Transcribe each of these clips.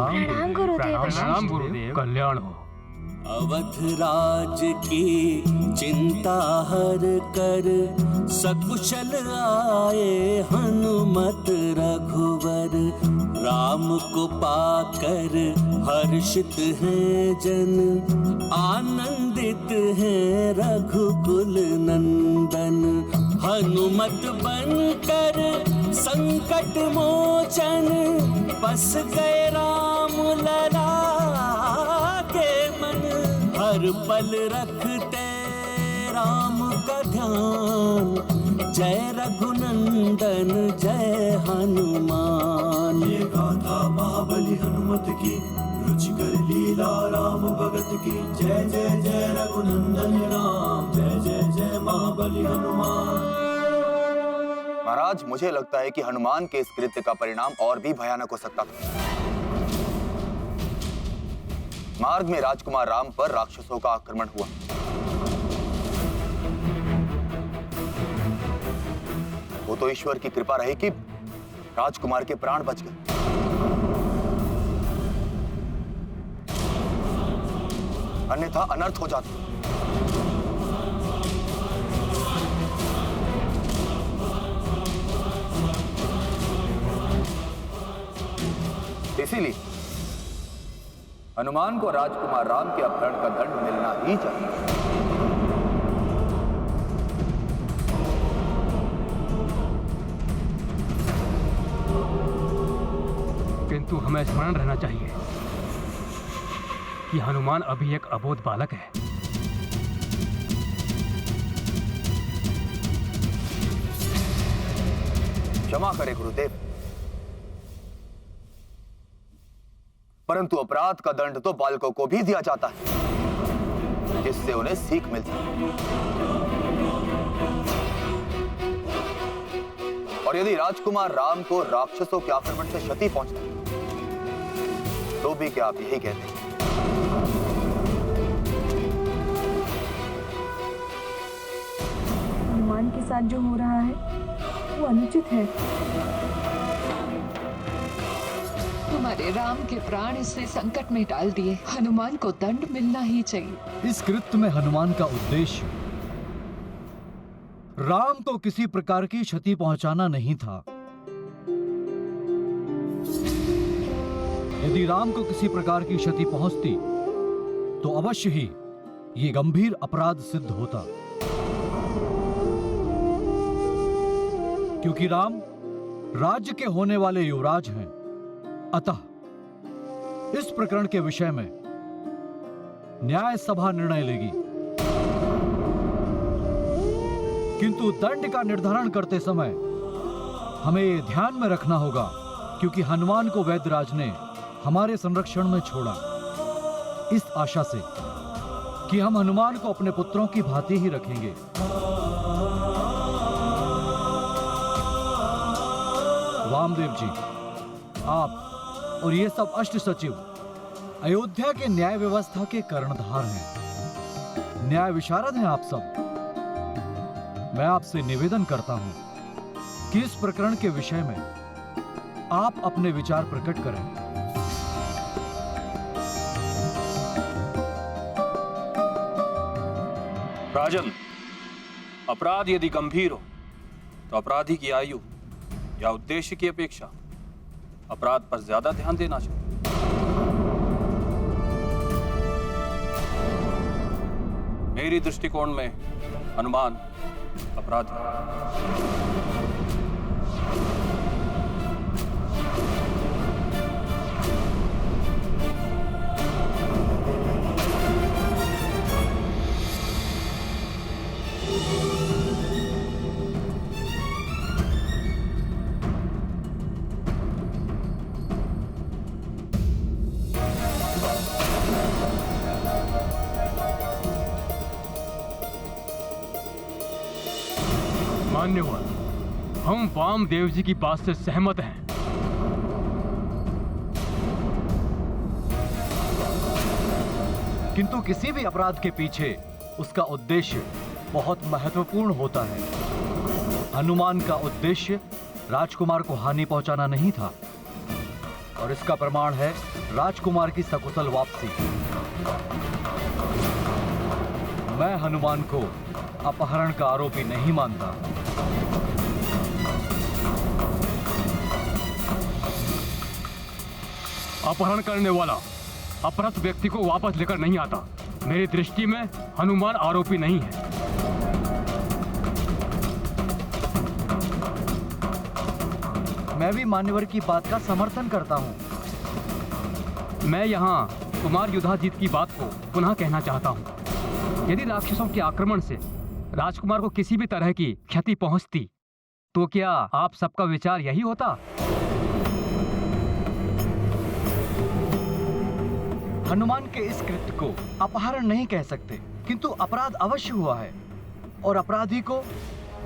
प्रणाम गुरुदेव। प्रणाम गुरुदेव, कल्याण हो। अवध राज की चिंता हर कर सकुशल आए हनुमत रघुवर। राम को पाकर हर्षित हैं जन, आनंदित हैं रघुकुल नंदन। हनुमत बनकर संकट मोचन, बस गए राम लला के मन। हर पल रखते राम का ध्यान, जय रघुनंदन जय हनुमान। ये गाथा महाबली हनुमत की, रुचिकर लीला राम भगत की। जय जय जय रघुनंदन राम, जय जय जय महाबली हनुमान। महाराज, मुझे लगता है कि हनुमान के इस कृत्य का परिणाम और भी भयानक हो सकता था। मार्ग में राजकुमार राम पर राक्षसों का आक्रमण हुआ। वो तो ईश्वर की कृपा रही कि राजकुमार के प्राण बच गए। अन्यथा अनर्थ हो जाता। इसीलिए हनुमान को राजकुमार राम के अपहरण का दंड मिलना ही चाहिए। किंतु हमें स्मरण रहना चाहिए कि हनुमान अभी एक अबोध बालक है। क्षमा करें गुरुदेव, परंतु अपराध का दंड तो बालकों को भी दिया जाता है, जिससे उन्हें सीख मिलती है। और यदि राजकुमार राम को राक्षसों के आक्रमण से क्षति पहुंचता है, तो भी क्या आप यही कहते हैं? हनुमान के साथ जो हो रहा है वो अनुचित है। हमारे राम के प्राण इसने संकट में डाल दिए, हनुमान को दंड मिलना ही चाहिए। इस कृत्य में हनुमान का उद्देश्य राम को किसी प्रकार की क्षति पहुंचाना नहीं था। यदि राम को किसी प्रकार की क्षति पहुंचती तो अवश्य ही ये गंभीर अपराध सिद्ध होता, क्योंकि राम राज्य के होने वाले युवराज हैं। अतः इस प्रकरण के विषय में न्याय सभा निर्णय लेगी, किंतु दंड का निर्धारण करते समय हमें ये ध्यान में रखना होगा, क्योंकि हनुमान को वैद्यराज ने हमारे संरक्षण में छोड़ा, इस आशा से कि हम हनुमान को अपने पुत्रों की भांति ही रखेंगे। वामदेव जी, आप और ये सब अष्ट सचिव अयोध्या के न्याय व्यवस्था के कर्णधार हैं, न्याय विशारद हैं आप सब। मैं आपसे निवेदन करता हूं कि इस प्रकरण के विषय में आप अपने विचार प्रकट करें। राजन, अपराध यदि गंभीर हो तो अपराधी की आयु या उद्देश्य की अपेक्षा अपराध पर ज्यादा ध्यान देना चाहिए। मेरी दृष्टिकोण में हनुमान अपराधी है। मान्यवर, हम वामदेव जी की बात से सहमत हैं। किंतु किसी भी अपराध के पीछे उसका उद्देश्य बहुत महत्वपूर्ण होता है। हनुमान का उद्देश्य राजकुमार को हानि पहुंचाना नहीं था। और इसका प्रमाण है राजकुमार की सकुशल वापसी। मैं हनुमान को अपहरण का आरोपी नहीं मानता। अपहरण करने वाला अपहृत व्यक्ति को वापस लेकर नहीं आता। मेरी दृष्टि में हनुमान आरोपी नहीं है। मैं भी मान्यवर की बात का समर्थन करता हूं। मैं यहाँ कुमार युधाजीत की बात को पुनः कहना चाहता हूँ। यदि राक्षसों के आक्रमण से राजकुमार को किसी भी तरह की क्षति पहुंचती, तो क्या आप सबका विचार यही होता? हनुमान के इस कृत्य को अपहरण नहीं कह सकते, किंतु अपराध अवश्य हुआ है और अपराधी को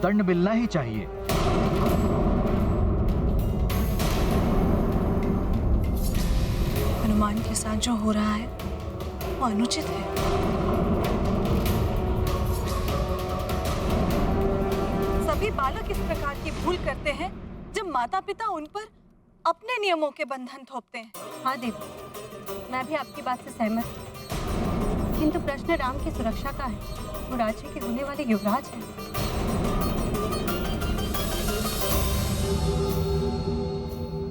दंड मिलना ही चाहिए। हनुमान के साथ जो हो रहा है वो अनुचित है। सभी बालक इस प्रकार की भूल करते हैं जब माता पिता उन पर अपने नियमों के बंधन थोपते हैं। हाँ देवी, मैं भी आपकी बात से सहमत हूँ, किंतु प्रश्न राम की सुरक्षा का है। वो राज्य के होने वाले युवराज हैं।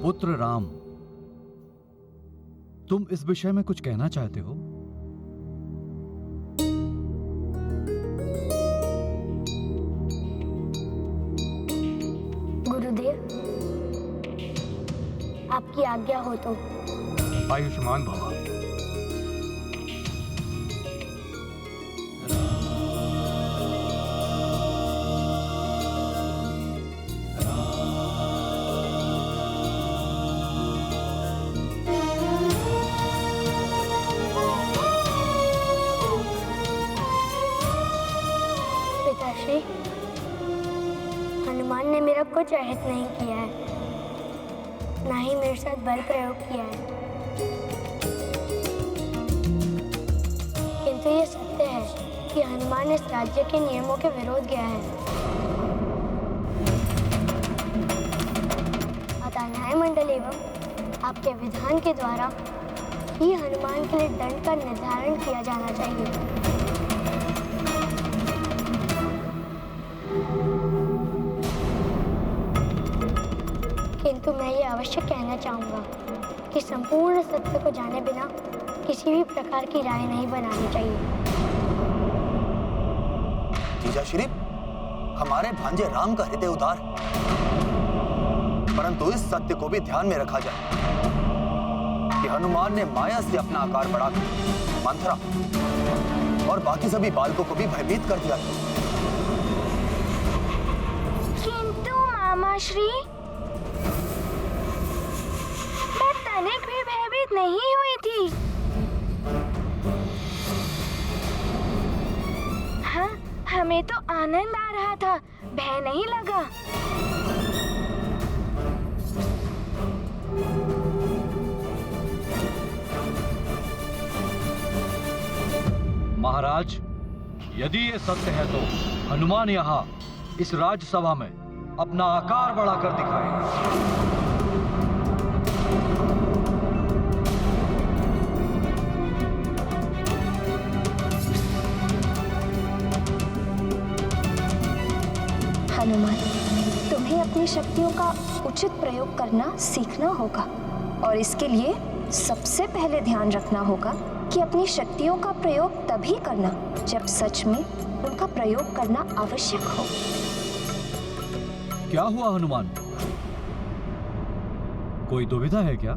पुत्र राम, तुम इस विषय में कुछ कहना चाहते हो? गुरुदेव, आपकी आज्ञा हो तो। आयुष्मान भव। पिताश्री, हनुमान ने मेरा कुछ अहित नहीं किया है, ना ही मेरे साथ बल प्रयोग किया है। किंतु ये सत्य है कि हनुमान इस राज्य के नियमों के विरोध गया है। अतः न्याय मंडल एवं आपके विधान के द्वारा ही हनुमान के लिए दंड का निर्धारण किया जाना चाहिए। किंतु मैं ये अवश्य कहना चाहूँगा कि संपूर्ण सत्य को जाने बिना किसी भी प्रकार की राय नहीं बनानी चाहिए। जीजा श्री, हमारे भांजे राम का हृदय उदार है, परंतु इस सत्य को भी ध्यान में रखा जाए कि हनुमान ने माया से अपना आकार बढ़ाकर मंथरा और बाकी सभी बालकों को भी भयभीत कर दिया। किंतु मामा श्री, मैं तनिक भी भयभीत नहीं हुई थी। हाँ, हमें तो आनंद आ रहा था, भय नहीं लगा। महाराज, यदि ये सत्य है तो हनुमान यहाँ इस राजसभा में अपना आकार बढ़ाकर दिखाए। हनुमान, तुम्हें अपनी शक्तियों का उचित प्रयोग करना सीखना होगा और इसके लिए सबसे पहले ध्यान रखना होगा कि अपनी शक्तियों का प्रयोग तभी करना जब सच में उनका प्रयोग करना आवश्यक हो। क्या हुआ हनुमान? कोई दुविधा है क्या?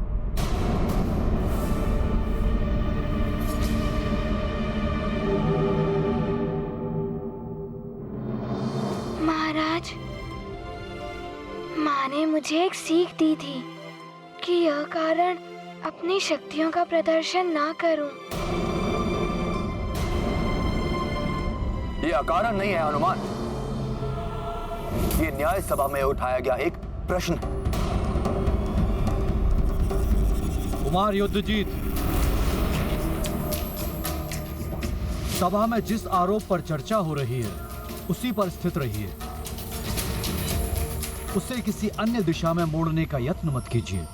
महाराज, माँ ने मुझे एक सीख दी थी कि यह कारण अपनी शक्तियों का प्रदर्शन ना करूं। ये अकारण नहीं है हनुमान, ये न्याय सभा में उठाया गया एक प्रश्न है। कुमार युद्धजीत, सभा में जिस आरोप पर चर्चा हो रही है उसी पर स्थित रहिए, उसे किसी अन्य दिशा में मोड़ने का यत्न मत कीजिए।